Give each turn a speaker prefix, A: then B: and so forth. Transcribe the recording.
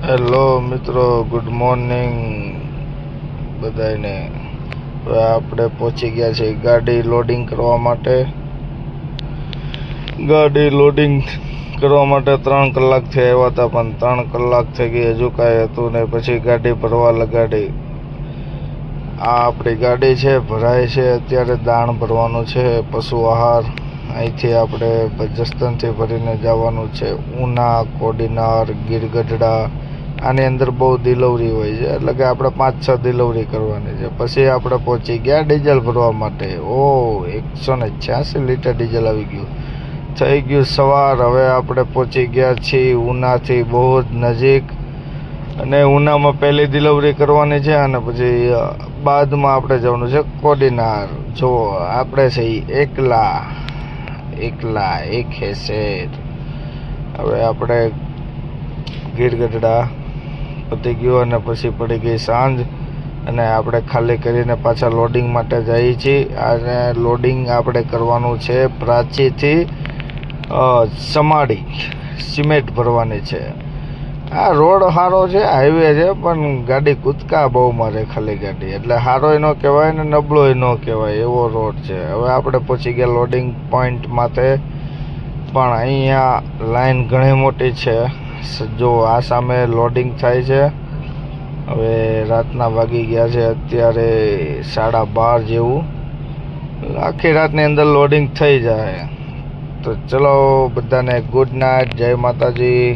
A: Hello મિત્રો, good morning બધાને। હવે આપણે પહોંચી ગયા છીએ ગાડી લોડિંગ કરવા માટે। ગાડી લોડિંગ કરવા માટે 3 કલાકથી આવ્યા હતા, પણ 3 કલાક થઈ ગઈ, હજુ કાંઈ હતું નહીં। પછી ગાડી ભરવા લગાડી। આ આપણી ગાડી છે, ભરાય છે। અત્યારે દાણ ભરવાનું છે, પશુ આહાર। અહીંથી આપણે જસદણથી ભરીને જવાનું છે ઉના, કોડીનાર, ગીરગઢડા। આની અંદર બહુ ડિલિવરી હોય છે, એટલે કે આપણે 5-6 ડિલિવરી કરવાની છે। પછી આપણે પહોંચી ગયા ડીઝલ ભરવા માટે। 186 લીટર ડીઝલ આવી ગયું। થઈ ગયું સવાર। હવે આપણે પહોંચી ગયા છીએ ઉનાથી બહુ જ નજીક, અને ઉનામાં પહેલી ડિલિવરી કરવાની છે, અને પછી બાદમાં આપણે જવાનું છે કોડીનાર। જો આપણે છે એકલા એક શેર। હવે આપણે ગીરગઢડા પતી ગયું, અને પછી પડી ગઈ સાંજ, અને આપણે ખાલી કરીને પાછા લોડિંગ માટે જઈએ છીએ। અને લોડિંગ આપણે કરવાનું છે પ્રાચીથી સમાડી, સિમેન્ટ ભરવાની છે। આ રોડ સારો છે, હાઈવે છે, પણ ગાડી કૂદકા બહુ મારે ખાલી ગાડી, એટલે સારોય ન કહેવાય ને નબળોય ન કહેવાય, એવો રોડ છે। હવે આપણે પહોંચી ગયા લોડિંગ પોઈન્ટ માથે, પણ અહીંયા લાઈન ઘણી મોટી છે। જો આ સામે લોડિંગ થાય છે। હવે રાતના વાગી ગયા છે અત્યારે 12:30 જેવું। આખી રાતની અંદર લોડિંગ થઈ જાય। તો ચલો બધાને ગુડ નાઇટ, જય માતાજી।